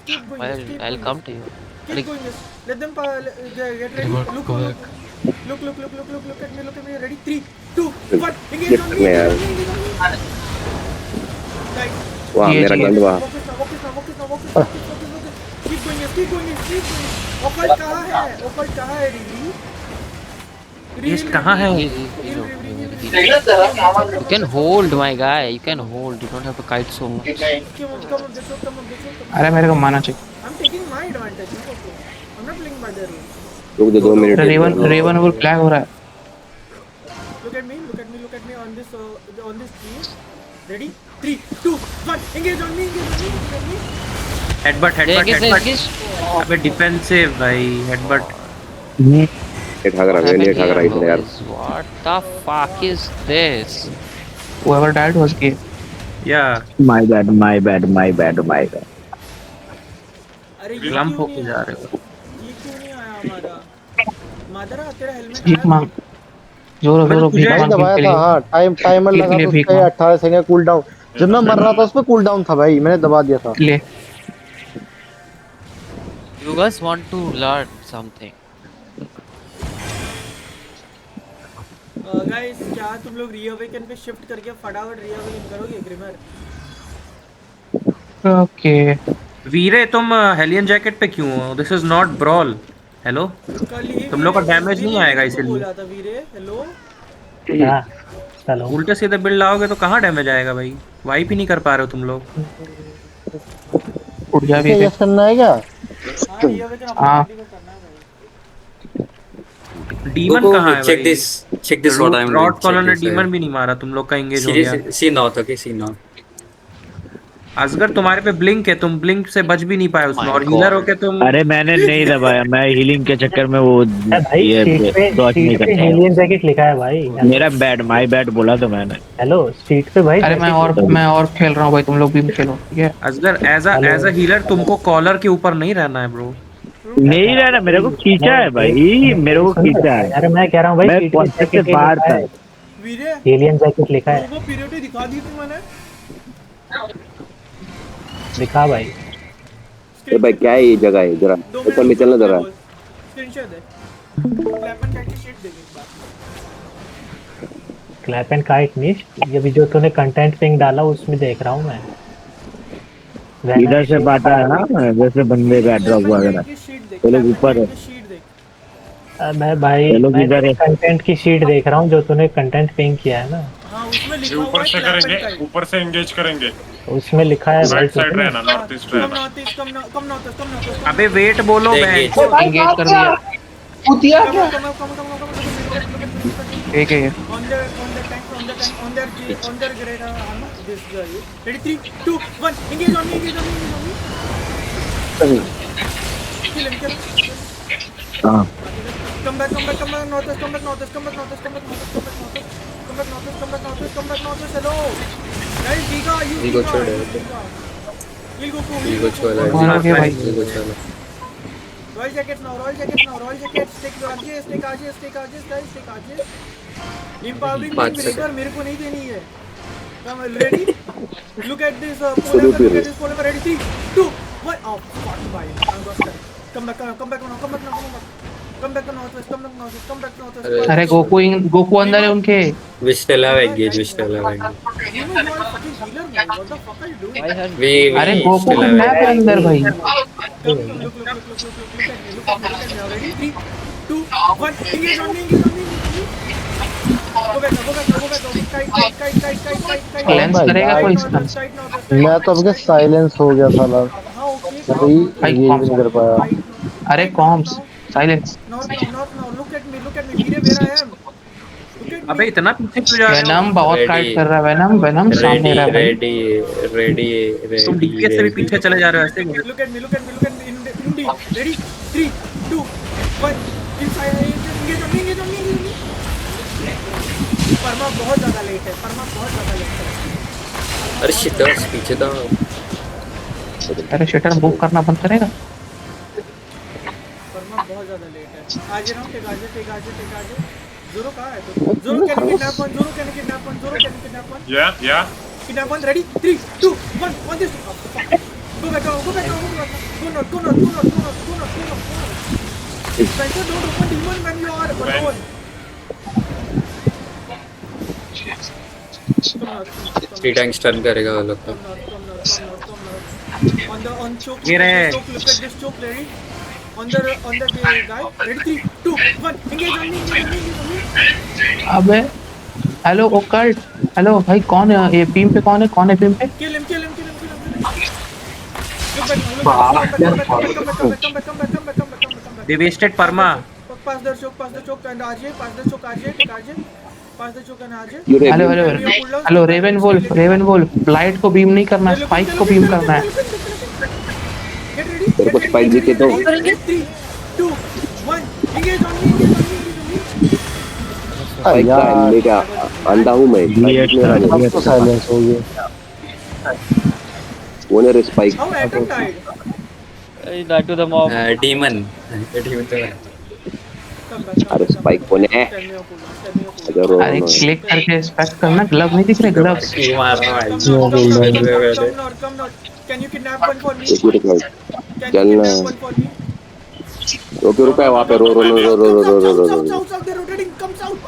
Keep going, yes. Keep I'll going, yes. come to you. Keep going, yes. Let them get ready. Look, Go look, back. look at me, look at me. Ready? 3, 2, 1. Engage gift on me, में engage यार on me, engage on me. Guys, वहाँ GA मेरा GA गंद वहाँ focus now, focus now, focus now, focus, focus, focus, focus. Keep going, yes. Keep going, yes. Keep going. Occult कहाँ है? Occult कहाँ है? Really? ये Real, कहाँ है? Heal. You Come can on, come on, hold, come on. my guy. You can hold. You don't have to kite so much. Come on, this one. अरे मेरे को माना चाहिए। I'm taking my advantage. It's okay. I'm not playing by the rules. रुक दो 2 minute अरे रुक Raven जाओ रेवन वो फ्लैग हो रहा है। Look at me, look at me on this tree. Ready? 3, 2, 1. Engage on me, engage on me. Headbutt Engage. अबे डिफेंसिव भाई, हेडबट। ये ठाक रहा What है नहीं happened ठाक here, रहा इधर यार boys? What the fuck is this? Whoever died was gay. या My bad, my bad, my bad, my bad. अरे ये लंप क्यों होके नहीं जा आया? रहे हो। ये क्यों नहीं आया हमारा? मादरा तेरा हेलमेट भीख आया मांग। क्या? जोरो अबे तो जोरो भीख तुझे भाई मांग किल दबाया के था, लिए। हाँ टाइमर किल के लगा लिए था उस भीख पे मांग 18 सेकंड कूल डाउन। जब मैं मर रहा था उस पे कूल डाउन था भाई, मैंने दबा दिया था। ले। You guys want to learn something? Guys क्या तुम लोग रीअवेकन पे शिफ्ट करके फटाफट रीअवेकन करोगे ग्रिमर? ओके। वीरे तुम हेलियन जैकेट पे क्यों हो? This is not brawl. Hello, कल ही तुम लोग का उस डैमेज दिन नहीं ही आएगा मेरे को इसीलिए। बोला था वीरे। हेलो क्या? चलो उल्टे सीधे बिल्ड लाओगे तो कहाँ डैमेज आएगा भाई? वाइप ही नहीं कर पा रहे हो तुम लोग। उठ जा भी क्या रे। यस करना है क्या? हाँ रीअवेकन अपने हाँ। पार्टी को करना है भाई। डीमन Goku, कहाँ है check भाई? this. Check this. What I'm doing. Rod Check caller ने this. डीमन भी नहीं मारा, तुम लोग का एंगेज हो गया। See north. Okay, see north. Asghar तुम्हारे पे ब्लिंक है, तुम ब्लिंक से बच भी नहीं पाए उसमें, My और हीलर God. होके तुम। अरे मैंने नहीं दबाया, मैं हीलिंग के चक्कर में वो अरे भाई, ये डॉच नहीं कर पाया। एलियन जैकेट लिखा है भाई। मेरा बैड, माय बैड बोला तो मैंने। हेलो, स्ट्रीट पे भाई अरे जैकेट। मैं और खेल रहा हूँ भाई, तुम लोग भी खेलो ठीक है। Asghar as hello. A healer तुमको कॉलर के ऊपर नहीं रहना है ब्रो। नहीं रहना, मेरे को खींचा है भाई, मेरे को खींचा है। अरे मैं कह रहा हूँ भाई, मैं स्ट्रीट पे कॉन्सेप्ट से जैकेट ही बाहर लिखा था। है। वीरे एलियन जैकेट लिखा है। लोगों पीरियड दिखा दी थी मैंने। लिखा भाई। ए भाई क्या है ये जगह है जरा 2 ऊपर मिनट में चलना जरा स्क्रीनशॉट दे। क्लैपन कैट की शीट देंगे एक बार। क्लैप एंड काइट निश, ये भी जो तूने कंटेंट पिंग डाला उसमें देख रहा हूँ मैं। इधर से बात है ना, जैसे बंदे का ड्रॉप वगैरह। की शीट देख, ये लोग क्लैपन ऊपर है, कैट की शीट देख। मैं भाई, ये लोग मैं इधर है। कंटेंट की शीट देख रहा हूँ जो तूने कंटेंट पिंग किया है ना, हाँ उसमें ये लिखा हुआ ऊपर है से क्लैपन करेंगे, काइट। ऊपर से एंगेज करेंगे। उसमें लिखा है भाई। राइट साइड तूने रहना, नॉर्थ ईस्ट कम रहना। नॉर्थ ईस्ट, कम नॉर्थ ईस्ट। अबे वेट बोलो Engage. बहन। एंगेज कर दिया। ठीक है ये। On the tank, on their great armor. This guy. Ready? 3, 2, 1. Engage on me. Kill him. हाँ Come back northeast. Hello. Guys, Giga, We go chode. Kill Goku. We go chode. मारो के भाई। We go chode. Royal jackets now. Take RJs, guys. Take RJs. Empowering पाँच me, second. मेरे को नहीं देनी है। Come ready? Look at this Salute you. polymer. Ready? 3, 2, 1. Oh, fuck, bye. I'm lost. Come back now. Come back to northwest. अरे Goku अंदर है उनके। We still have engage. We still have engage. You know you are a fucking healer, man. What the fuck are you doing? Why has We अरे we Goku still का have map है engage. अंदर भाई। Come, look at me. Ready? 3, 2, 1. Engage on me. Go back now. Kite. Lens करेगा कोई इसका? मैं तो अब के साइलेंस हो गया था लास्ट, हाँ, okay. भाई भाई ये भी नहीं कर पाया। अरे comms silence. North now. Look at me. Veere, where I am. Look at अबे me. इतना पीछे क्यों जा रहे हो? वेनम बहुत Ready. काइट कर रहा है। वेनम सामने रहा है भाई। तुम डीपीएस से भी पीछे चले जा रहे हो ऐसे। Look at me. Indeed. Ready? 3, 2, 1. Inside. Engage on me. परमा बहुत ज़्यादा लेट है। अरे shit, दस पीछे था। अरे शटर मूव करना बंद करेगा। परमा बहुत ज़्यादा लेट है। आज रहा हूँ। टेक आजे। जोरो कहाँ है? जोरो can kidnap one. Yeah. Kidnap one. Ready? 3, 2, 1. On this. Go back now. Go back now. Go north. Go north. Go north. Go north. Go north. Go north. Spencer, don't open demon when you are alone. Come north. 3 times turn करेगा वो लोग तो. Come north. On choke. ये रहे. Choke. Look at this choke. Ready? On the guy. Ready? 3, 2, 1. Engage on me. अबे hello occult, hello भाई कौन है ये टीम पे? कौन है टीम पे? Kill him. Look back. Come back. They wasted perma. Pass the choke and RJ. Pass the choke RJ. Pass the choke and RJ. Hello Raven wolf, Blight को beam नहीं करना, स्पाइक को beam करना है. Get ready. तेरे को spike दिखे तो 3, 2, 1. Engage on me. स्पाइक का लेगा. अंधा हूँ मैं. अब तो साइलेंस हो गया. कौन है spike? How Atom died? He died to the mob. Demon तो है. Come back. अरे स्पाइक कौन है? Tell me your cooldown. अरे क्लिक करके स्पेक्ट करना. ग्लव नहीं दिख रहे? Gloves. Come north. Can you kidnap one for me? एक मिनट में Can you चलना. kidnap one for me? रुका है वहाँ पे. रो. South. They're rotating. Come south.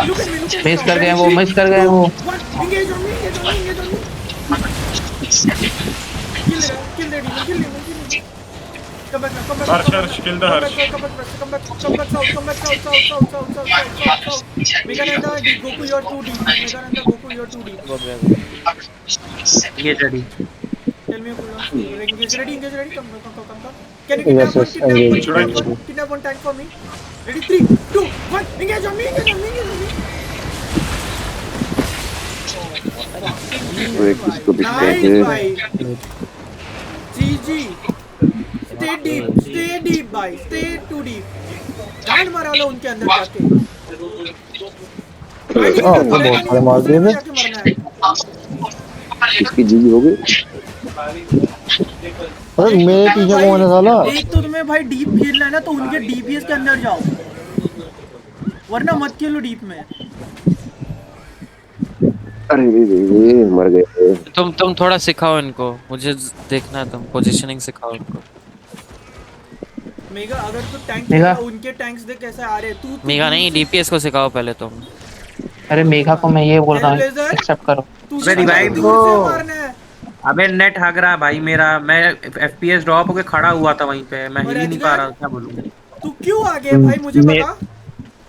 Look at me. Miss कर गए वो. One. Engage on me. Kill the demon. Come back now. Kill the Harsh. Come back south. Megananda, Goku, you're too deep. Engage ready. Tell me your cooldown. Engage ready. Come. Can you kidnap one tank for me? Ready? 3, 2, 1. Engage on me. किसको भी Nice, bhai. GG. Stay deep, bhai. Stay too deep. जान मारा लो उनके अंदर जाके. बहुत सारे मार दिए थे. इसकी जीजी हो गई. अरे मेरे पीछे कौन है साला? एक तो तुम्हें भाई डीप खेलना है ना तो उनके डीपीएस के अंदर जाओ, वरना मत खेलो डीप में. अरे मर गए. तुम थोड़ा सिखाओ इनको, मुझे देखना है. तुम पोजीशनिंग सिखाओ इनको. मेगा अगर तू टैंक मेगा। उनके टैंक्स देख कैसे आ रहे. तू मेगा नहीं, डीपीएस को सिखाओ पहले तुम. अरे मेघा को मैं ये बोल रहा हूँ, Hellblazer? एक्सेप्ट करो. अबे रिवाइव दूर को. से मारना है. अबे नेट हग रहा भाई मेरा. मैं FPS ड्रॉप होके खड़ा हुआ था वहीं पे. मैं हिल ही नहीं पा रहा. क्या बोलूं. तू क्यों आ गया भाई मुझे बता.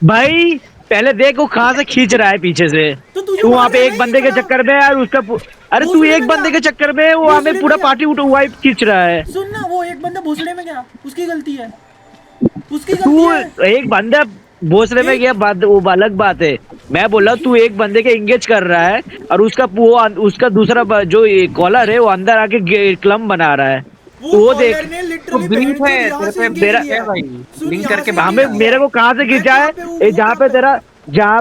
भाई पहले देख वो कहाँ से खींच रहा है पीछे से. तो तुझे तू वहाँ मारना पे एक नहीं बंदे के था? चक्कर में यार उसका अरे तू भोसले एक में बंदे क्या? के चक्कर में वो भोसले हमें में पूरा क्या? पार्टी वाइप खींच रहा है. सुन ना, वो एक बंदा भोसड़े में गया, उसकी गलती है. उसकी तू गलती है. एक बंदा भोसले में गया बात वो अलग बात है. मैं बोल रहा हूँ तू एक बंदे के एंगेज कर रहा है और उसका दूसरा जो कॉलर है वो अंदर आके क्लम बना रहा है. वो देख कॉलर ने तो literally ब्लिंक पहन के है यहाँ तेरे से पे. engage मेरा लिया. है भाई. सुन, ब्लिंक यहाँ करके से हमें engage मेरे को कहाँ से खींचा है ये जहाँ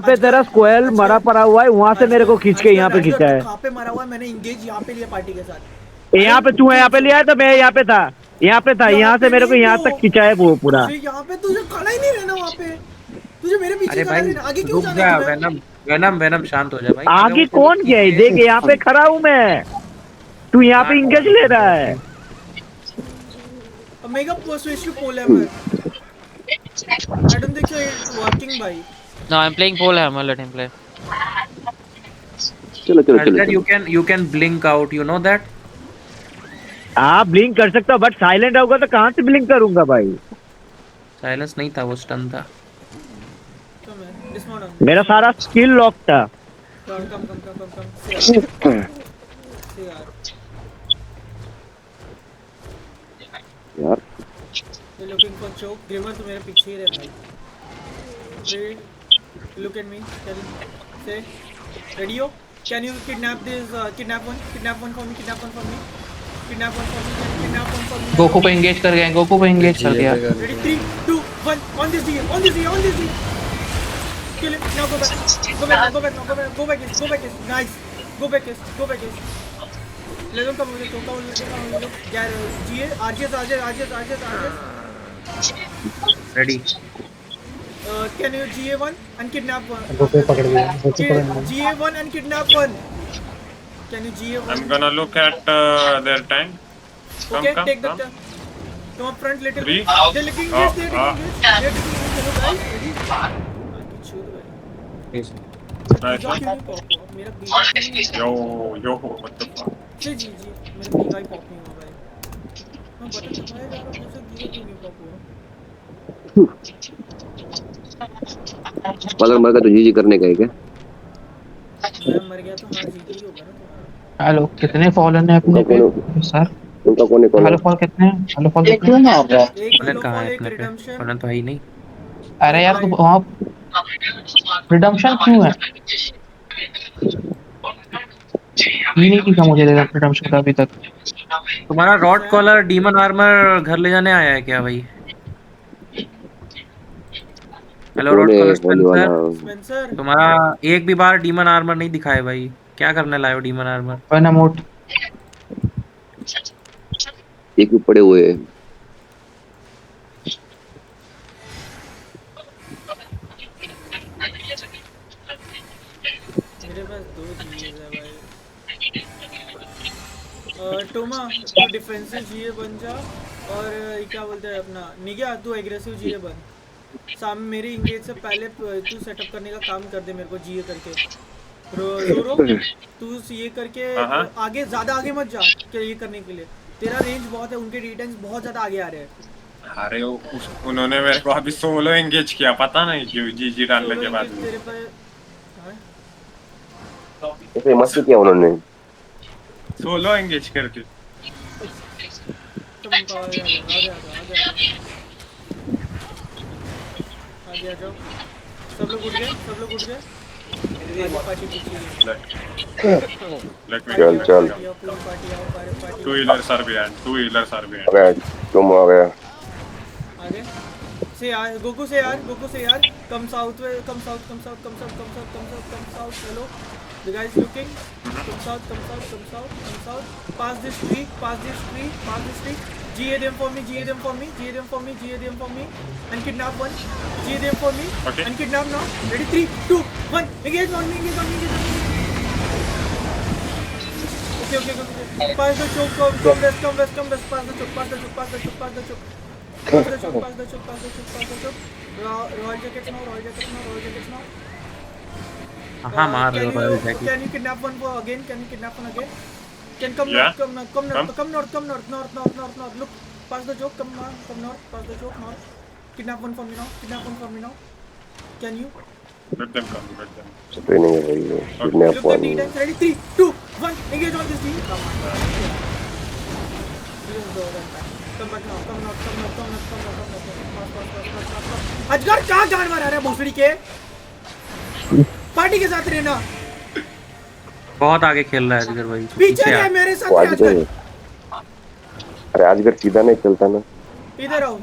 पे तेरा स्क्वायर मरा पड़ा हुआ है वहाँ से मेरे को खींच के यहाँ पे खींचा है. कहाँ पे मरा हुआ है. मैंने engage यहाँ पे लिया पार्टी के साथ. यहाँ पे तू है यहाँ पे लिया है तो मैं यहाँ पे था यहाँ से मेरे को यहाँ तक खींचा है वो पूरा. तुझे यहाँ पे तुझे खड़ा ही नहीं रहना वहाँ पे. तुझे मेरे पीछे अरे खड़ा भाई रहना. आगे क्यों रुक जाना जा. है तुम्हें? वेनम शांत हो जा भाई. आगे कौन गया है देख यहाँ पे खड़ा हूँ मैं. तू यहाँ पे इंगेज ले रहा है. Mega persuasive pole hammer. I don't think so it's working, bhai. No, I'm playing pole hammer. Let him play. चलो. You can blink out. You know that. आप ब्लिंक कर सकता हो बट साइलेंट होगा तो कहाँ से ब्लिंक करूंगा भाई. साइलेंस नहीं था वो स्टन था. Come here. Dismount on. मेरा सारा स्किल लॉक था. Come. See yaar. यार You're looking for choke. Grimmer तू मेरे पीछे ही रह भाई. Wait. Look at me. Tell him. Say. Ready ho? Can you kidnap this? Kidnap one for me. Kidnap one for me. Kidnap one for me. Goku को engage कर गए. Goku को engage कर दिया. Ready? 3, 2, 1. On this D. Kill him. Now go back. Go back. Nice. Go back. Let them come. Get GA. RGS. Ready. Can you GA1 and kidnap one? Goku पकड़ लिया. Goku पकड़ लिया. GA1 and kidnap one. Can you GA one? I'm gonna look at their tank. Okay, Come, take the come. come up front little Three. bit. They're looking this, they're taking this. They're taking this. Hello guys, ready? Shoot भाई. Nice बीगा one. क्यों नहीं pop हुआ? मेरा बीगा क्यों नहीं? Yo, what the fuck? जी जी जी, मेरा बीगा ही pop नहीं हुआ भाई. मैं बटन दबाया जा रहा हूँ, मुझसे बीगा क्यों नहीं पॉप हुआ? पालर मर का तो जीजी करने का है क्या? मैं मर गया तो हाँ जीत ही होगा ना तुम्हारा. हेलो कितने फॉलन है अपने पे सर? उनका कौन है? हेलो फॉल कितने हैं? हेलो फॉल कितने हैं? एक फलन हेलो कहाँ फॉल है एक अपने पे? रिडेम्पशन. फलन तो है ही नहीं। अरे यार तो वहाँ रिडम्पशन क्यों है? ये नहीं दिखा मुझे रिडम्पशन का अभी तक. तुम्हारा रॉड कॉलर डीमन आर्मर घर ले जाने आया है क्या भाई? Hello rod caller Spencer, Spencer तुम्हारा एक भी बार डीमन आर्मर नहीं दिखा है भाई। क्या करने लाए हो डीमन आर्मर? वरना मोट एक भी पड़े हुए हैं। मेरे पास 2 जीए है भाई. टोमा तू डिफेंसिव जीए बन जा और क्या बोलते हैं अपना निगा तू एग्रेसिव जीए बन. सामने मेरे इंगेज से पहले तू सेटअप करने का काम कर दे मेरे को जीए करके. जोरो तू ये करके आगे ज्यादा आगे मत जा क्या ये करने के लिए. तेरा रेंज बहुत है, उनके डिटेंस बहुत ज्यादा आगे आ रहे हैं. अरे उन्होंने मेरे को अभी सोलो एंगेज किया, पता नहीं क्यों जीजी डालने के बाद में. तेरे पे ऐसे मस्ती किया उन्होंने सोलो एंगेज करके. तुम आ जाओ. सब लोग उठ गए, सब लोग उठ गए. चल two wheelers are behind, two wheelers are behind. तुम आ गया आगे से यार गोकू से यार come south way come south hello the guys looking come south pass this tree GA them for me and kidnap one. GA them for me and kidnap now. Ready 3 2 1 engage on me. Okay. Pass the choke, come west. Pass the choke. Royal jackets now. हाँ मार रहे हो royal jacket. Can you kidnap one again? Can come north. Look, pass the joke. Come north. Pass the joke north. Kidnap one for me now. Can you? Let them come. Training है भाई ये kidnap Look at one the tanks. Ready 3 2 1 engage on this team. Come back now. Come north. अजगर क्या जान मार रहा है भोसड़ी के? पार्टी के साथ रहना. बहुत आगे खेल रहा है अजगर भाई। पीछे है मेरे साथ अजगर. अरे अजगर सीधा नहीं चलता ना. इधर आओ.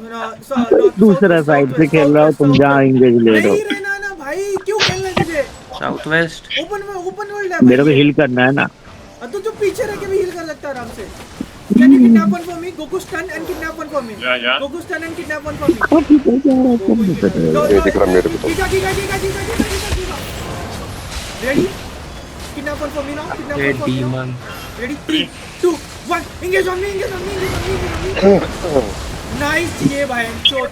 दूसरा साइड से खेल रहा हो तुम, जहाँ इंगेज ले रहे हो। नहीं रहना ना भाई, क्यों खेलना है तुझे? साउथ वेस्ट ओपन वर्ल्ड है. मेरे को हिल करना है ना। तू जो पीछे रह के भी हिल कर सकता है आराम से. Can you kidnap one for me? Goku stun and kidnap one for me. Yeah. Goku stun and kidnap one for me. ये दिख रहा मेरे को तो. Giga. Ready? Kidnap one for me now. Demon Ready? 3 2 1 engage on me. Nice ये भाई shot.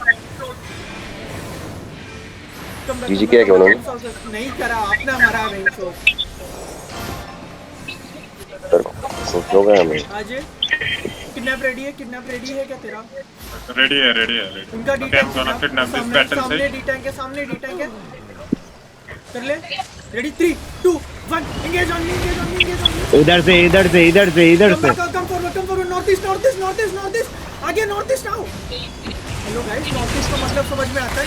जीजी क्या किया उन्होंने? नहीं करा, अपना मारा भाई शॉट. खुश हो गया मैं. आज किडनैप रेडी है क्या तेरा? रेडी है. उनका Okay, I'm gonna kidnap this battle सामने site. डी टैंक है. कर ले. Ready 3 2 1 engage on me. इधर से Come forward. Northeast. आगे northeast आओ. हेलो गाइस, northeast का मतलब समझ में आता है.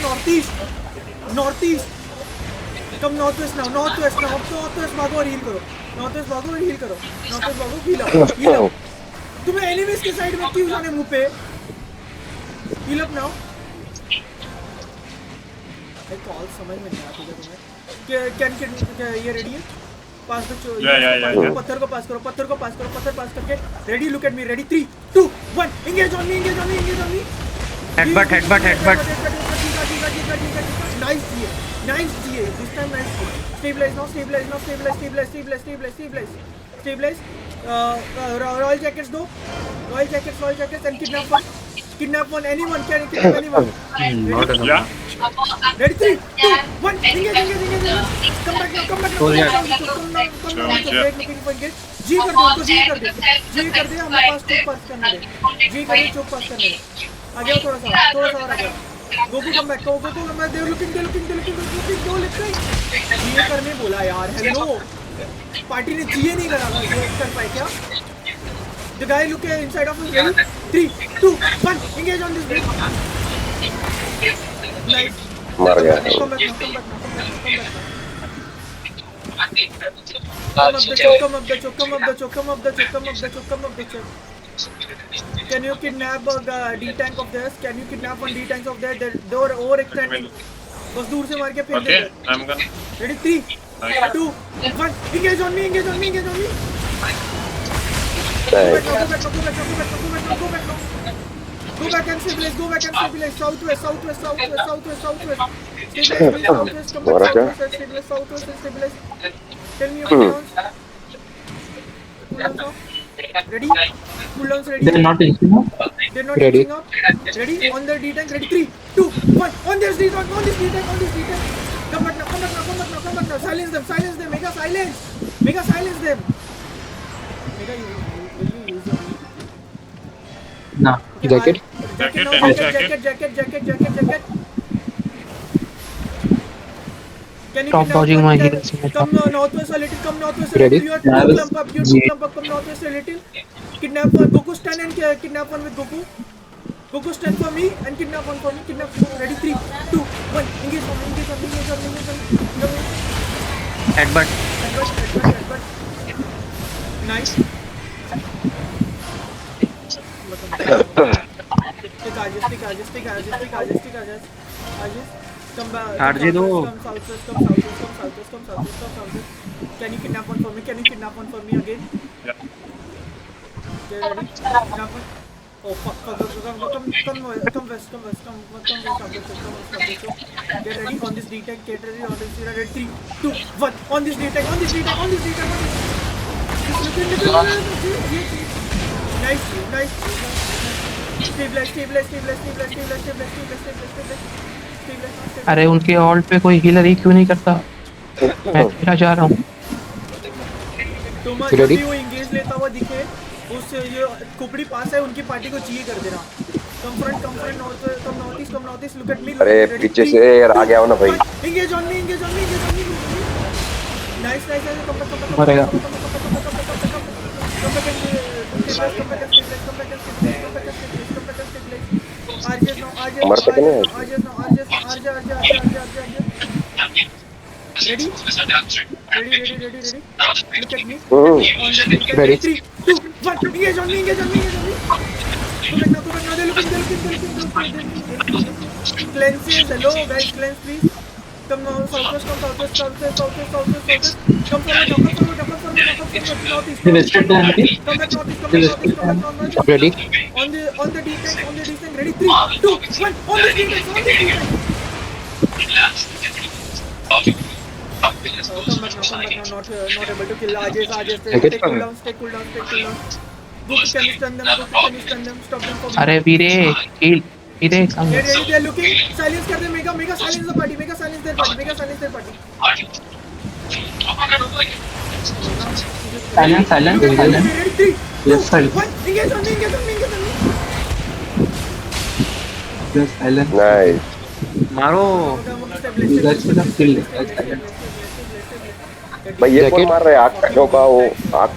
northeast. Come northwest now. Northwest भागो और heal करो. Northwest भागो, heal up. तुम्हें enemies के साइड में क्यों जाने मुंह पे? Heal up now. एक कॉल समझ में नहीं आती है तुम्हें. क्या ये रेडी है? पास द पत्थर को पास करो. पत्थर पास करके ready. Look at me. Ready 3 2 1 engage on me. Headbutt Nice GA. This time nice. Stabilize now. stabilize. Royal jackets दो. Royal jackets and kidnap one. Kidnap one. Anyone can kidnap anyone. Yeah. Ready? 3, 2, 1. Engage. Come back now. Come now. Great looking for engage. G कर दे उनको. G कर दे. हमारे पास चोक पास करने दे. G कर दे चोक पास करने दे. आगे आओ थोड़ा सा और आगे. Goku come back. Go come back. They're looking. Go let's try. G करने बोला यार. Hello. पार्टी ने G नहीं करा था. ये कर पाए क्या? The guy look inside of his ready. 3, 2, 1. Engage on this bridge. Nice. मर गया Come back now. Come up the choke. Can you kidnap the D-tank of theirs? Can you kidnap one D-tank of theirs? They're overextending. बस दूर से मार के फेंक Okay, they. I'm gonna. Ready? 3, 2, 1. Engage on me. Go back and stabilize. Southwest. Stabilize. Tell me your cooldowns. Ready? Cooldowns ready? They're not reaching up. They're not Ready. reaching up. Ready? On the D-tank. Ready? 3, 2, 1. On this D-tank. Come back now. Silence them. Mega silence them. Mega, will you use your knee? Nah. Jacket. Jacket. Can you Stop kidnap dodging one my guy? heels. Come northwest a little. Ready? You are two clump up. Come northwest a little. Kidnap one. Goku stand and kidnap one with Goku. Goku stand for me and kidnap one for me. Ready? 3, 2, 1. Engage on me. Headbutt. Nice. Take Ajis. Come back. RJ दो. Come southwest. Can you kidnap one for me again? Yeah. Okay, ready? Kidnap one. Oh fuck. Come west. Get ready on this D-tank. Ready? 3, 2, 1. On this D-tank. Nice. Stabilize. अरे उनके alt पे कोई healer ही क्यों नहीं करता? मैं खेलना चाह रहा हूँ. तुम जब भी वो इंगेज लेता हुआ दिखे उस ये कुपड़ी पास है उनकी पार्टी को चाहिए कर देना. Come north east look at me. अरे पीछे से यार आ गया हो ना भाई. Engage on me. Nice. मरेगा. मर सके नहीं. Ready? Look at me. Ready. 3, 2, 1. Engage on me. Go back now. They're looking. Cleanses. Hello guys, cleanse please. Come now, southwest. Come forward. Northeast. Come back northeast. Ready. On the D-tank. Ready? 3, 2, 1. On the D-tank. Come back now. Not able to kill Ajis. Take cooldown. Goku, can you stun them? Stop them for me. अरे वीरे heal. Veere come. Get ready, they are looking. Silence कर दे. Mega silence the party. Mega silence their party. Silence. Ready? 3, 2, Yes, silence. 1. Engage on me. Just silence. Nice. मारो. You guys should have killed it. भाई ये कौन मार रहा है? आग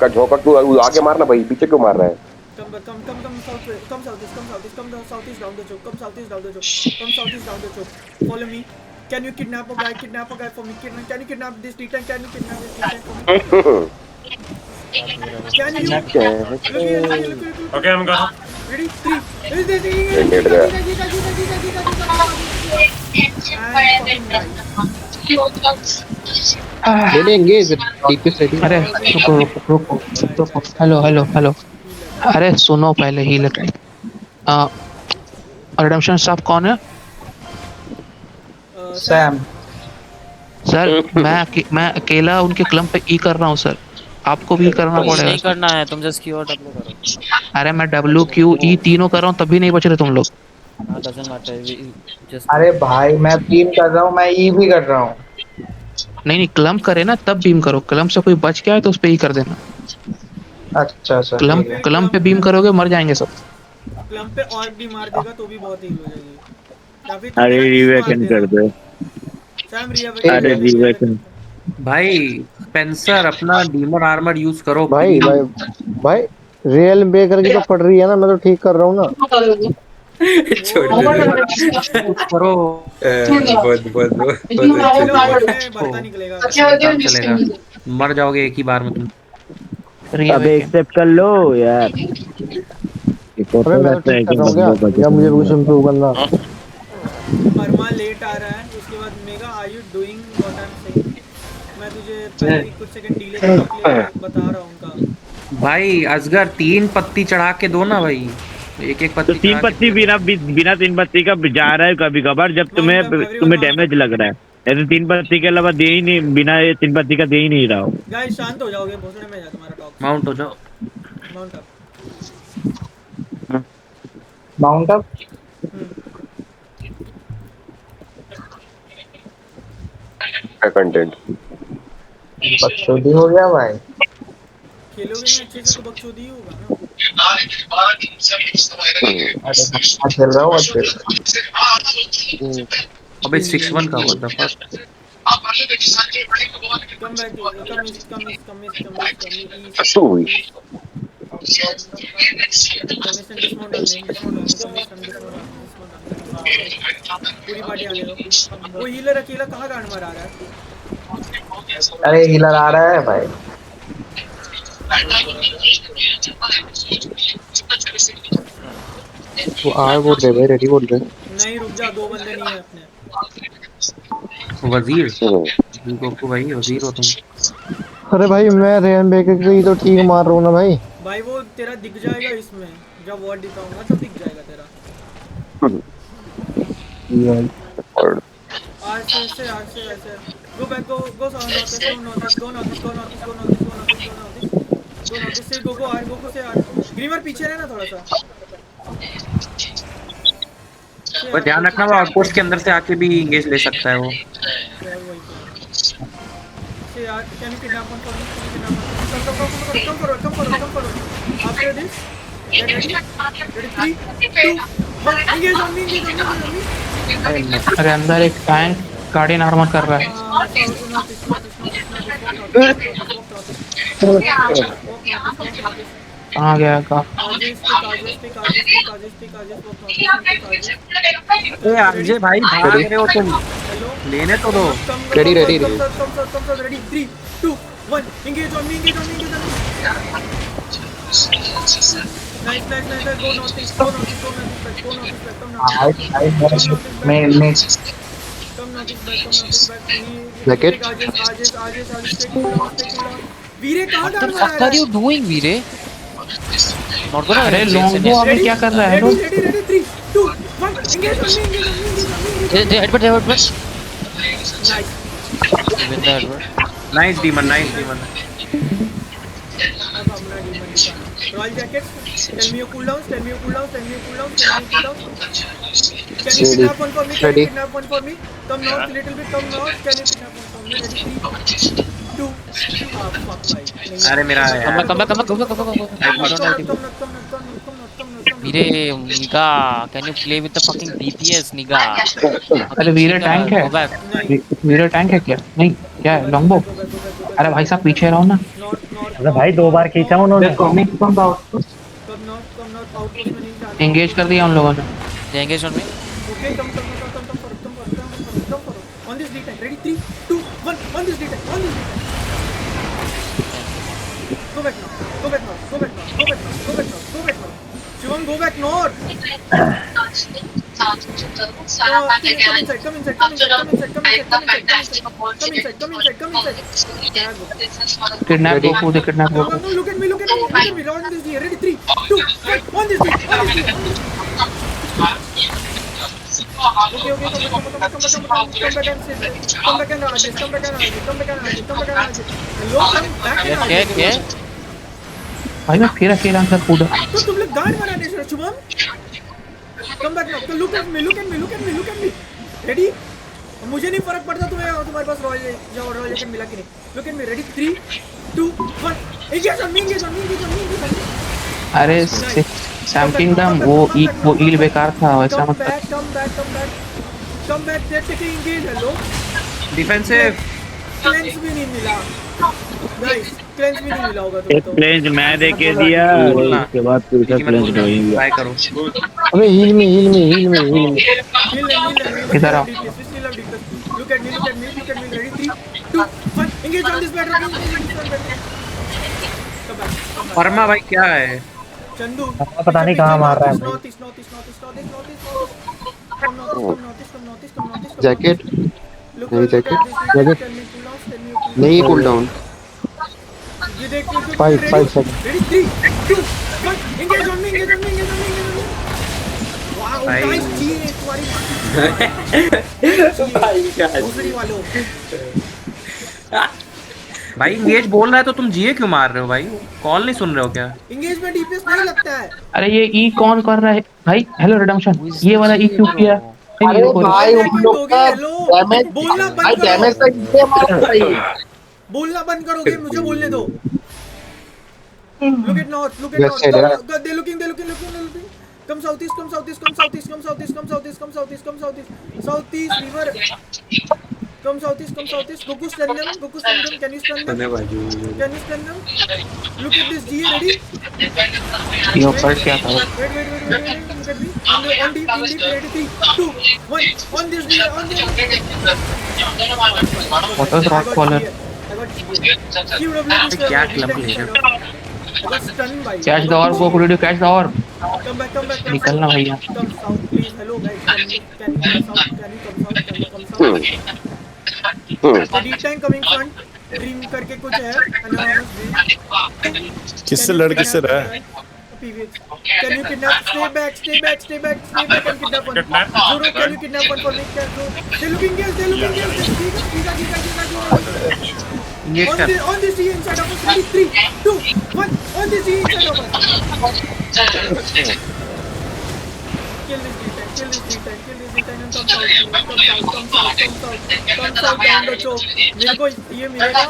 का झोंका तू आगे मारना भाई. पीछे क्यों मार रहा है? Come southeast down the choke. Follow me. Can you kidnap a guy for me? Can you kidnap this D-tank? For me? Can you? Look. Okay, I'm gonna. Ready? 3. Ready, engage. DPS ready. अरे रुको. Hello. अरे सुनो पहले healer. Redemption staff कौन है? Sam. Sir मैं अकेला उनके क्लम पे ई कर रहा हूँ सर. आपको भी करना नहीं पड़ेगा। करना है, तुम जस्ट क्यू और डब्ल्यू करो। अरे मैं WQE तीनों कर रहा हूँ तभी नहीं बच रहे तुम लोग। हाँ, डजंट मैटर, जस्ट अरे भाई मैं बीम कर रहा हूँ, मैं ई भी कर रहा हूँ। नहीं नहीं, क्लम्प करे ना तब बीम करो। क्लम्प से कोई बच गया है तो उस पे ही कर देना। अच्छा अच्छा क्लम्प ठीक है। क्लम्प पे बीम करोगे मर जाएंगे सब। क्लम्प पे और भी मार देगा तो भी बहुत हील हो जाएगी। या फिर तू अरे मेरा ई मार रिवेकन कर देना। दो। सैम अरे रिवेकन। भाई स्पेंसर अपना डीमन आर्मर यूज करो भाई प्लीज। भाई भाई रियल बेकर की तो पड़ रही है ना, मैं तो ठीक कर रहा हूँ ना। छोड़ दे दे। यूज करो। बहुत बहुत बहुत बहुत अच्छे लो से। बोट में भरता निकलेगा। काम चलेगा। मर जाओगे एक ही बार में तुम। अबे एक्सेप्ट कर लो यार। एक अबे होता मैं तो रहता ठीक है कर कि रहा हूँ क्या, बंदों का या मुझे जन्म कुछ इम्प्रूव करना। परमा लेट आ रहा है, उसके बाद Mega are you doing what I am saying. मैं तुझे पहले ही कुछ सेकंड डिले करने के लिए बता रहा हूँ उनका। भाई असगर 3 पत्ती चढ़ा के दो ना भाई। एक एक तो पत्ती 3 चढ़ा के पत्ती दे दो। बिना 3 पत्ती का जा रहा है कभी कभार, जब माउंट अप एवरीवन, तुम्हें माउंट डैमेज अप। लग रहा है। ऐसे 3 पत्ती के अलावा दे ही नहीं, बिना ये 3 पत्ती का दे ही नहीं रहा हो। गाइस शांत हो जाओगे, भोसड़े में जा तुम्हारा टॉक्स। माउंट हो जाओ। Mount up. Mount up. Content बकचोदी हो गया भाई। खेलोगे नहीं अच्छे से तो बकचोदी ही होगा ना। अरे मैं खेल रहा हूँ अच्छे से। अबे 6-1 का what the fuck. Come back, come east, come east, come east, come east, come इस, अच्छू हुई। Come east, dismount on me, dismount on me, come east, dismount on me, dismount on me. पूरी पार्टी आने दो। वो healer अकेला कहाँ गांड मार रहा है? अरे हीलर आ रहा है भाई। वो आर बोल रहे भाई, रेडी बोल रहे। नहीं रुक जा, दो बंदे नहीं है अपने। वजीर गोकू भाई वजीर हो तुम। अरे भाई मैं रेन बेकर की तो ठीक मार रहा हूँ ना भाई। भाई वो तेरा दिख जाएगा इसमें, जब वर्ड दिखाऊंगा तब दिख जाएगा तेरा। आर से ऐसे गो बैक, गो नॉर्थ, गो नॉर्थ, गो नॉर्थ, गो नॉर्थ, गो नॉर्थ, गो नॉर्थ, गो नॉर्थ, गो नॉर्थ से गो आर, गो से आर। ग्रीमर पीछे रहना थोड़ा सा। पर ध्यान रखना वो आउटपोस्ट के अंदर से आके भी इंगेज ले सकता है वो। से यार can you kidnap one for me, कम करो after this get ready, ready 3 2 1 engage on me, engage on me. अरे अंदर एक टैंक गार्डियन आर्मर कर रहा है। कहाँ गया का? अजय भाई भाग रहे हो तुम, लेने तो दो। Ready ready ready 3 2 1 engage on me, engage on me, engage on me. Nice go north east, go north east, go north east, come north east, मैं कम नॉर्थ ईस्ट बैक। Jacket? आज वीरे कहाँ डाल रहा What are you doing, Veere? Not gonna अरे Longo अभी क्या कर रहा है? Ready 3 2 1 engage on me, Headbutt. Nice. Win the headbutt. Nice demon, nice demon. अब अपना डीमन दिखाना। Royal jacket, tell me your cooldown, tell me your cooldown, tell me your cooldown, tell me your cooldown. Can you kidnap one for me? Can you kidnap one for me? Come north, little bit. Come north. Can you kidnap one for me? Ready? 3 2 fuck भाई। अरे मेरा Come back. वीरे, निगा, can you play with the fucking DPS, निगा? अरे वीरे tank है। Go back. वीरे tank है क्या? नहीं क्या है लॉन्गबो? अरे भाई साहब पीछे रहो ना। अरे भाई 2 बार खींचा उन्होंने। कम नॉर्थ आउटपोस्ट में नहीं जाना। एंगेज कर दिया उन लोगों ने। They engage on me. Okay, come for on this D10. Ready? 3 2 1 on this D10. On this D10. Go back now. Go back now. Go back now. Go back now. Go back now. Go back now. Shivam, go back north. Come inside. Kidnap Goku they, kidnap No, Goku. look at me. Look at me. On this D. Ready? 3 2 1 on this D. Okay, come back and sit. Come back and Rajesh. Come back and Rajesh. Come back and Rajesh. Come back and Rajesh. Hello, come back and Rajesh. भाई मैं फिर अकेला अंदर कूदा। तो तुम लोग guard बनाने से Shubham. Come back now. Look at me. Ready? मुझे नहीं फर्क पड़ता तुम्हारे पास रॉयल जेकेट मिला कि नहीं। Look at me. Ready? 3, 2, 1. Engage on me. अरे सैम किंगडम वो ईल बेकार था वैसा Come मतलब। back. They're taking engage. Hello. Defensive cleanse भी नहीं मिला गाइस, क्लेंस भी नहीं मिला होगा एक तुमको। प्लेंज मैं दे के दिया उसके बाद दूसरा प्लेंज ढोएंगे। ट्राई करो। अबे हील में Heal. इधर आओ। Look at me. Ready? 3, 2, 1. Engage on this battle. Come back. Verma भाई क्या है? चंदू पता नहीं कहाँ मार रहा है भाई। North east. Come north. Jacket Look नहीं, at this. jacket. Tell me cool down. नहीं कूल डाउन। ये देख 5 second. Ready? 3, 2, 1. Engage on me. Wow, भाई। nice GA तुम्हारी। दूसरी वालों। भाई इंगेज बोल रहा है तो तुम जीए क्यों मार रहे हो भाई? कॉल नहीं सुन रहे हो क्या? Engage में DPS नहीं लगता है। अरे ये ई कौन कर रहा है भाई? हेलो रिडम्पशन, ये वाला ई क्यों किया? अरे भाई उन लोग का डैमेज बोलना भाई बंद डैमेज करो। तक ये मार भाई। बोलना बंद करोगे, मुझे बोलने दो। Look at north. Yes, sir, yeah. They're looking. Come southeast. Southeast river. Come southeast. Goku stun them. Can you stun them? Look at this GA, ready? ये ऊपर क्या था? Wait. Look at me. On deep, ready? 3, 2, 1. On this GA. What was rock collar? क्या club ले रहे हो? Catch the ऑर्ब, Goku did you catch the ऑर्ब? Come back. निकलना भैया। Come south, please. Hello guys. Can you come south? Ready tank coming front. Dream करके कुछ है। किससे लड़ किससे रहा है? Can you kidnap? Stay back and kidnap one. Zoro, can you kidnap one for me? They're looking girls. Engage कर। On this GA inside of us. Ready? 3, 2, 1. On this GA inside of us. Kill this D-tank and come south down the choke. मेरे को ये मिलेगा।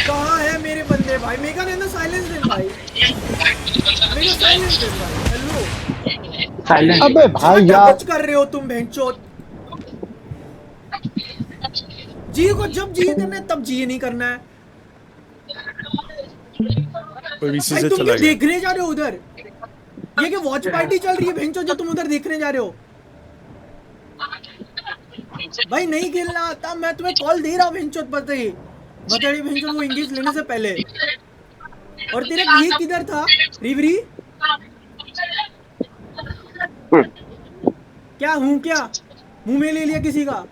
कहाँ है मेरे बंदे भाई? मेगा ने ना साइलेंस दे भाई। हेलो। साइलेंट। अबे भाई क्या यार कुछ कर रहे हो तुम भेंचोद? जी को जब जी करना है तब जी नहीं करना है। कोई वीसी भाई से तुम चला क्या गया। देखने जा रहे हो उधर? ये क्या वॉच पार्टी चल रही है भेंचोद जो तुम उधर देखने जा रहे हो? भाई नहीं खेलना आता, मैं तुम्हें कॉल दे रहा हूँ भेंचोद पता ही। बतड़ी भेंचोद वो इंगेज लेने से पहले। और तेरा ये किधर था? रिवरी? क्या मुंह में ले लिया किसी का?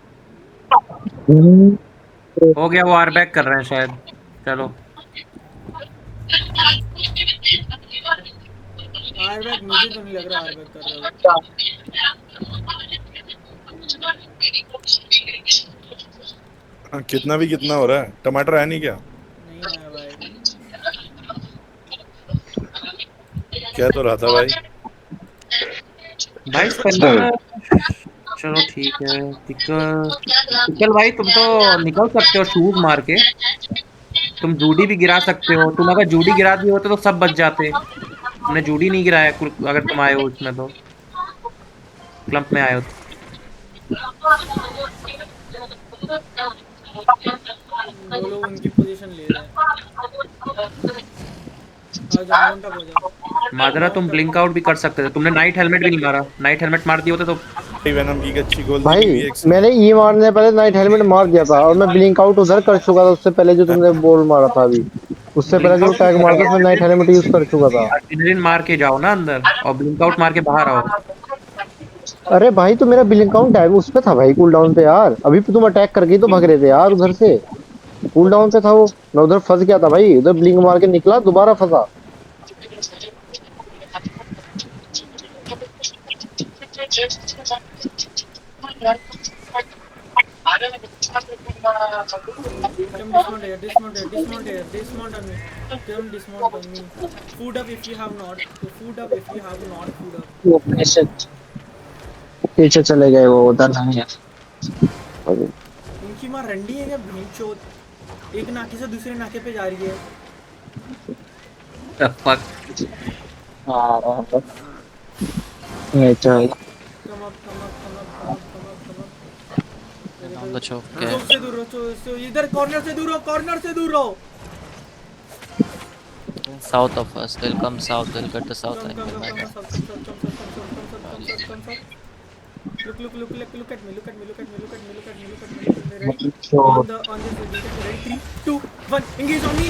हो गया, वो आर बैक कर रहे हैं शायद। चलो आरबैक मुझे तो नहीं लग रहा आरबैक कर रहा है। हाँ, कितना हो रहा है? टमाटर है नहीं क्या? नहीं आया भाई। क्या तो रहा था भाई? चलो ठीक है। टिकल भाई तुम तो निकल सकते हो शूज मार के। तुम जूडी भी गिरा सकते हो। तुम अगर जूडी गिरा दिए होते तो सब बच जाते। तुमने जूडी नहीं गिराया अगर तुम आए हो उसमें तो क्लम्प में आए हो। वो लोग उनकी पोजीशन ले रहे हैं। मादरा तुम ब्लिंक आउट भी कर सकते थे। तुमने नाइट हेलमेट भी नहीं मारा। नाइट हेलमेट मार दिए होते तो वेनम की अच्छी गोल भाई मैंने ये मारने पहले नाइट हेलमेट मार दिया था और मैं ब्लिंक आउट उधर कर चुका था। उससे पहले जो तुमने बॉल मारा था अभी, उससे पहले जो टैग मारा था उसमें नाइट हेलमेट यूज कर चुका था। एड्रेनलिन मार के जाओ ना अंदर और ब्लिंक आउट मार के बाहर आओ। अरे भाई तो मेरा ब्लिंक आउट टाइम उस पे था भाई, कूल डाउन पे यार। अभी तुम अटैक करके तो भाग रहे थे यार उधर से। कूल डाउन पे था वो, मैं उधर फंस गया था भाई। उधर ब्लिंक मार के निकला, दोबारा फंसा। Come dismount here. Dismount on me. Come dismount on me. Food up if you have not. Food up if you have not. Food up. वो पीछे चले गए, वो उधर नहीं है। इनकी माँ रंडी है क्या भीमचोद? एक नाके से दूसरे नाके पे जा रही है। The fuck? ये चल। Come up. On the choke. चौक से दूर रहो, इधर कॉर्नर से दूर रहो। South of us. They'll come south. They'll get the south Come, angle. come. Look at me. Ready? On this ready? 3, 2, 1. Engage on me.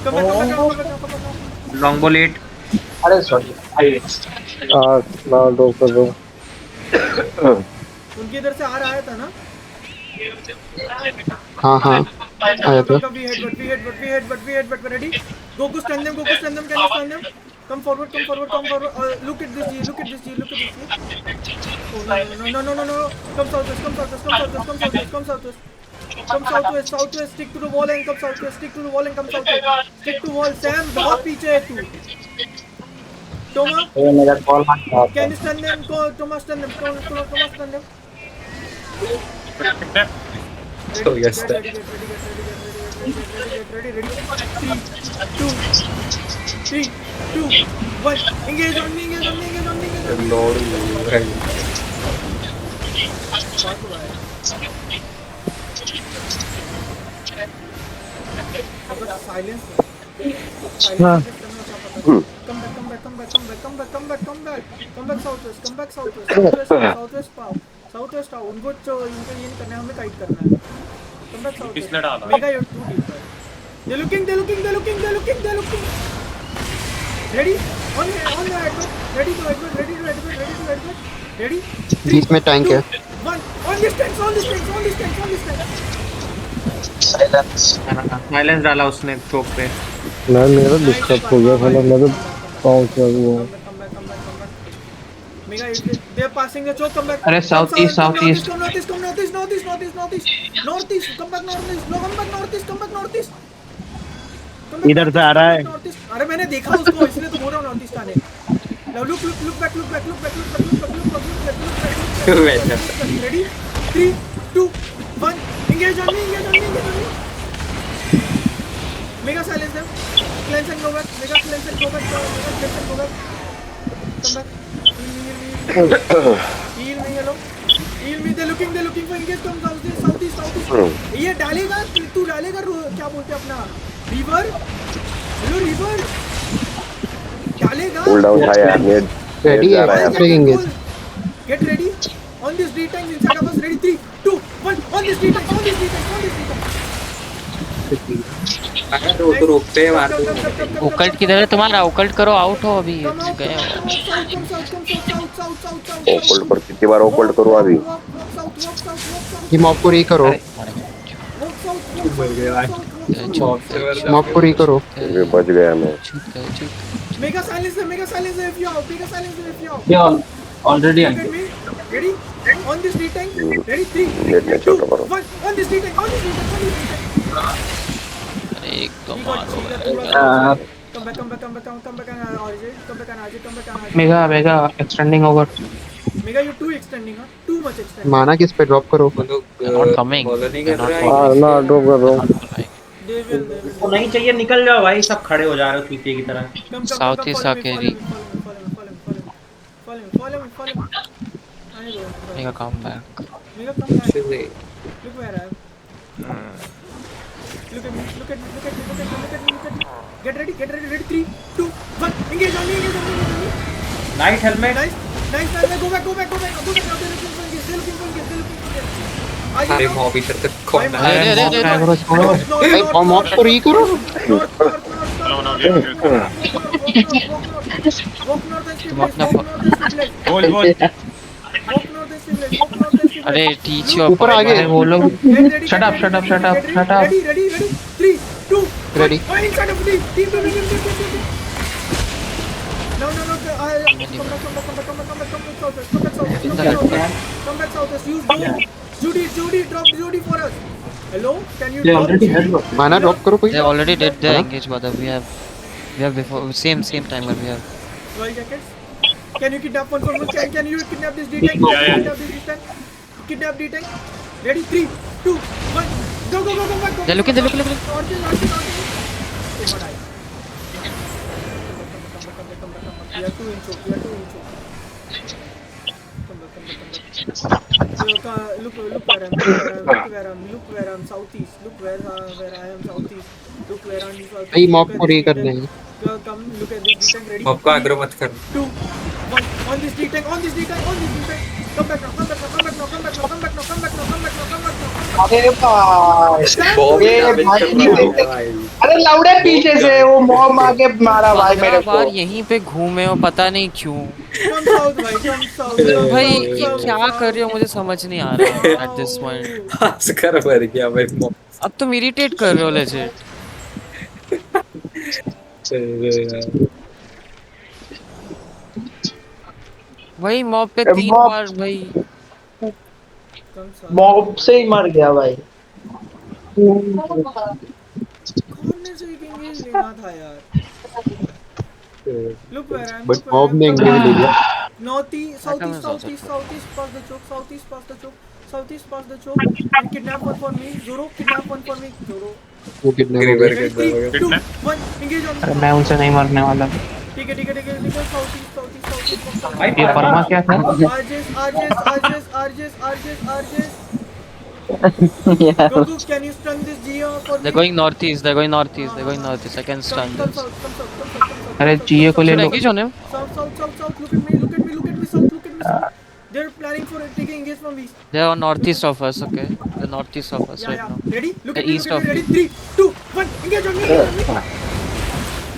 Come back. Longbow late. अरे sorry. ना दो कर दो। उनके इधर से आ रहा था ना? हाँ आया था। We head, but ready? Go stand them. Can you stand them? Come forward. Look at this G. Oh, no. Come southwest. Stick to the wall and come southwest. Stick to wall. Sam, बहुत पीछे है तू. Toma, मेरा call can you stand them? Toma, stand them. So yes, Get ready. 3, 2, 1. Engage on me. Lord. Silence. Come back southwest पाओ. उनको इनका ये नहीं करना है, हमें काइट करना है. Come back southwest. किसने डाला? Mega, you're too deep. They're looking. Ready? On the Edward. Ready to Edward. Ready? बीच में टैंक है। 1. On this tank. साइलेंस डाला उसने चौक पे। मैं मेरा डिस्टर्ब हो गया, साला मैं तो पहुंच गया वो। Come back. Mega, they're passing the choke. Come back. अरे south east. Come northeast. Come back northeast. इधर से आ रहा है। अरे मैंने देखा उसको, इसलिए तो बोल रहा हूँ नॉर्थ आने। Now look back. Ready? 3, 2, 1. Engage on me. Mega silence them. Cleanse and go back. Come back. Heal me, hello. They're looking for engage. Come southeast. ये डालेगा, तू डालेगा क्या बोलते अपना रिवर? हेलो रिवर डालेगा। कूल डाउन था यार, नेट रेडी है। Get ready. On this D tank inside of us. Ready? 3, 2, 1. On this D tank. तो रोकते हैं मार। ओकल्ट किधर है तुम्हारा? ओकल्ट करो, आउट हो अभी गए हो। ओकल्ट पर कितनी बार ओकल्ट करूँ अभी? ये मॉब को री करो। मॉब को री करो। बच गया मैं। Mega silence if you out. Yeah, already on. Ready? On this D tank. Ready? 3, net में 2, छोटा करो। 1. On this D tank. अरे एक तो मारो। Come back and RJ. Mega extending over. Mega, you're too extending, huh? Too much extending. माना किस पे ड्रॉप करो। Not coming. ना ड्रॉप कर रहा हूँ। They will. वो नहीं चाहिए, निकल जाओ भाई, सब खड़े हो जा रहे हो चूतिए की तरह। Come, South is follow me. Sakeri. Follow me. I know. Mega come back. Mega, come back. Look where I am. Look at me. Get ready. Ready? 3, 2, 1. Engage on me. Night helmet. Nice. Go back. They're looking for engage. अरे mob इधर तक कौन है? अरे mob को री करो। अरे टीच योर ऊपर आगे वो लोग shut up. Ready? 3, 2, ready. Inside of the team. Now Come back southwest. Use Judy, drop Judy for us. Hello, can you They drop already had Judy? माना ड्रॉप करो कोई They already did the engage, brother. We have before same timer we have. Royal jackets. Can you kidnap one for one? Can you kidnap this D-Tank? Yeah. Kidnap this D-Tank. Kidnap D-Tank. Ready? 3, 2, 1. Go. They're looking. Archers. Oh, my God. We are 2 in choke. Look where I'm southeast. Look where I am southeast. Look where I'm southeast. भाई mob को रे करना है। Come look at this D-Tank. Ready? आपको आग्रह मत कर। 2, 1. On this D-Tank. Come back now. अरे भाई अरे लाउडे पीछे से वो मॉब आके मारा भाई मेरे को। बार यहीं पे घूमे हो पता नहीं क्यों। Come south, come south. भाई ये क्या कर रहे हो मुझे समझ नहीं आ रहा at this point। हंस कर मर गया भाई। अब तुम इरिटेट कर रहे हो लेजिट। भाई मॉब पे 3 बार भाई। मॉब से ही मर गया भाई। कॉर्नर से एक एंगेज लेना था यार। Look where I am. But mob ने एंगेज ले लिया। Northeast, southeast past the choke. And kidnap one for me. Zoro, kidnap one for me. Zoro. वो कितने हो River गए? के 3, 2, 1. Engage on me. अरे मैं उनसे नहीं मरने वाला। ठीक है southeast ये परमा क्या था? Goku, can you stun this Geo for me? They're going northeast. I can stun this. अरे जीए को ले Should I low. engage on him? South. Look at me, south. They're planning for taking engage from east. They are northeast of us. Okay, the northeast of us right Yeah. now. Ready? Look The at me. east of Ready? you. 3, 2, 1. Engage on me.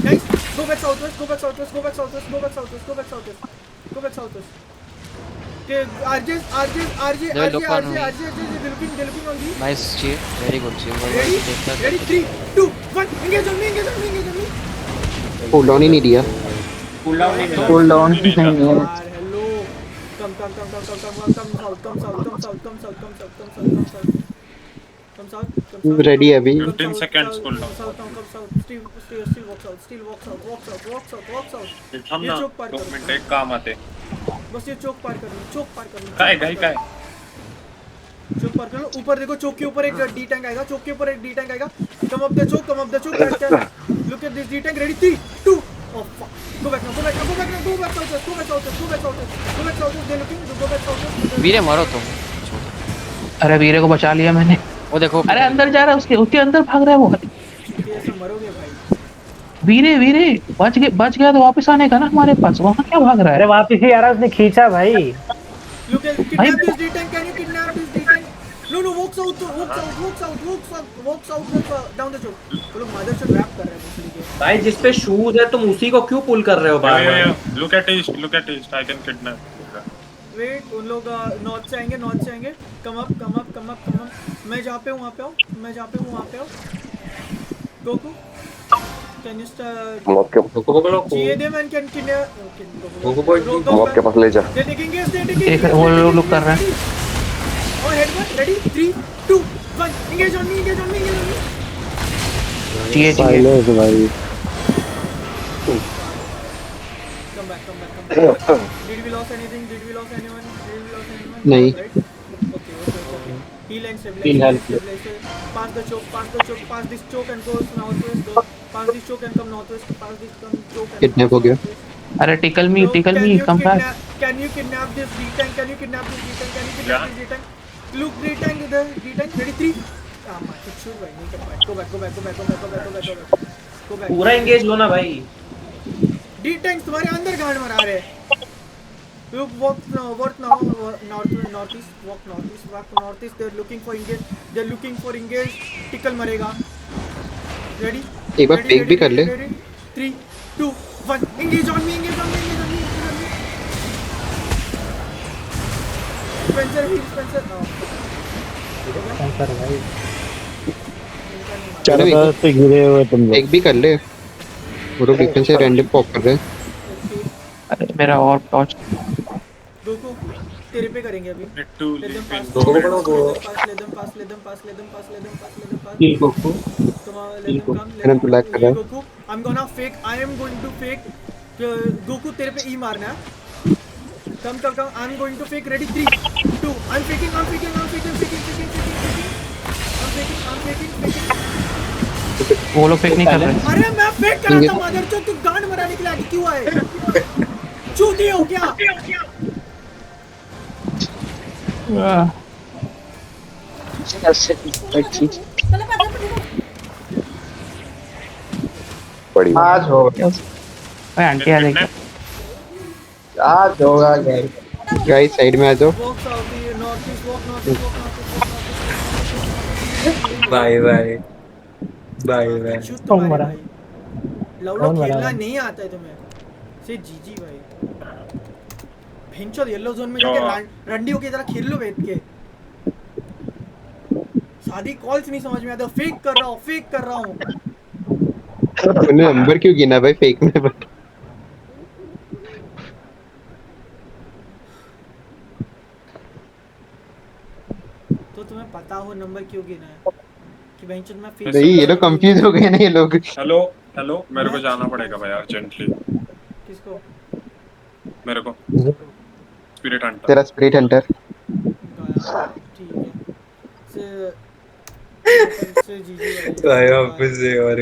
Nice. Go back southwest. Okay, RJ. They will look on me. They're looking on me. Nice cheer. Very good cheer. Ready? 3, 2, 1. Engage on me. Cool down ही नहीं दिया। Cool down नहीं है। Hello. Come south. Ready है अभी। 15 seconds cool down. Come south. Still walk south. हम ये ना चौक पार 2 करो। मिनट एक काम आते। बस ये चौक पार कर लो। काय चौक पार कर लो। ऊपर देखो, चौक के ऊपर एक D-Tank आएगा। Come up the choke. Look at this D-Tank. Ready? 3, 2. Oh fuck. Go back now. Go back southwest. They're looking. Go back southwest. वीरे मारो तुम। अरे वीरे को बचा लिया मैंने। वो देखो। अरे अंदर जा रहा है उसके अंदर भाग रहा है वो। ऐसे मरोगे भाई। वीरे बच गया तो वापस आने का ना हमारे पास। वहाँ क्या भाग रहा है? अरे वापस ही आ रहा, उसने खींचा भाई। Look at kidnap this D-Tank. Can you kidnap this D-Tank? No, walk south down the choke. वो लोग mothership wrap कर रहे हैं मछली के। भाई जिस पे शूज है तुम उसी को क्यों पुल कर रहे हो बार बार? Look at east. I can kidnap. Wait, उन लोग नॉर्थ से आएंगे। Come up. मैं जहाँ पे हूँ वहाँ पे आओ। Goku, can you start? Mob के GA them and can kidnap. Mob के पास ले जा। They're taking gas. एक वो लोग कर रहे हैं। Oh, head one. Ready? 3, 2, 1. Engage on me. GA silence भाई। Come back. Did we lose anything? anyone? नहीं। Right? Okay. Heal and stabilize. Heal, help. Pass the choke. Pass this choke and go northwest. Pass this choke and come northwest. Kidnap हो गया। अरे tackle me come back. Can you kidnap this D-Tank? Look, D-Tank. Ready? 3. Man, shoot भाई, नहीं कर पाए। Go back. पूरा engage लो ना भाई। D-Tanks तुम्हारे अंदर गांड मरा रहे हैं। Look, walk northeast. They're looking for engage. Tickle मरेगा। Ready? एक बार पेक भी कर ले। 3, 2, 1. Engage on me. Spencer. Shankar भाई चलो से गिरे हुए तुम लोग। एक भी कर ले। वो लोग डिफेंस से रैंडम पॉप कर रहे हैं। अरे मेरा और टॉर्च गोकू तेरे पे करेंगे अभी। Two Let them pass. Little Let them pass. Let them pass. Let them pass. Let them pass. Let them pass. Let them pass. Kill Goku Come on, let them come. मैंने तो lag कर रहा है। Goku, I'm gonna fake. I am going to fake. Goku तेरे पे E मारना है। Come. I'm going to fake. Ready? 3, 2. I'm faking. I'm faking. वो लोग फेक नहीं कर रहे। अरे मैं फेक कर रहा था मदरचोद, तू गांड मराने के लिए आगे क्यों आए? चूती हो क्या? बड़ी आज होगा भाई आंटी आ जाएगी। आज होगा गाइस साइड में आ जाओ। Walk south, north east, walk north east, walk north east, walk north east. Bye bye bye bye. चूत कौन तुम्हारे मरा? भाई। लवलो कौन मरा खेलना भाई? नहीं आता है तुम्हें। से जीजी भाई। भिंचो येलो जोन में जाके रंडियों की तरह खेल लो बैठ के। शादी कॉल्स नहीं समझ में आता, फेक कर रहा हूँ। तूने नंबर क्यों गिना भाई फेक में? तो तुम्हें पता हो नंबर क्यों गिना है कि भिंचो मैं फेक नहीं ये लोग कंफ्यूज हो गए ना ये लोग। हेलो हेलो, मेरे को जाना पड़ेगा भाई अर्जेंटली। किसको? मेरे को स्पिरिट हंटर। तेरा स्पिरिट हंटर ठीक है। से जीजी भाई वापस से और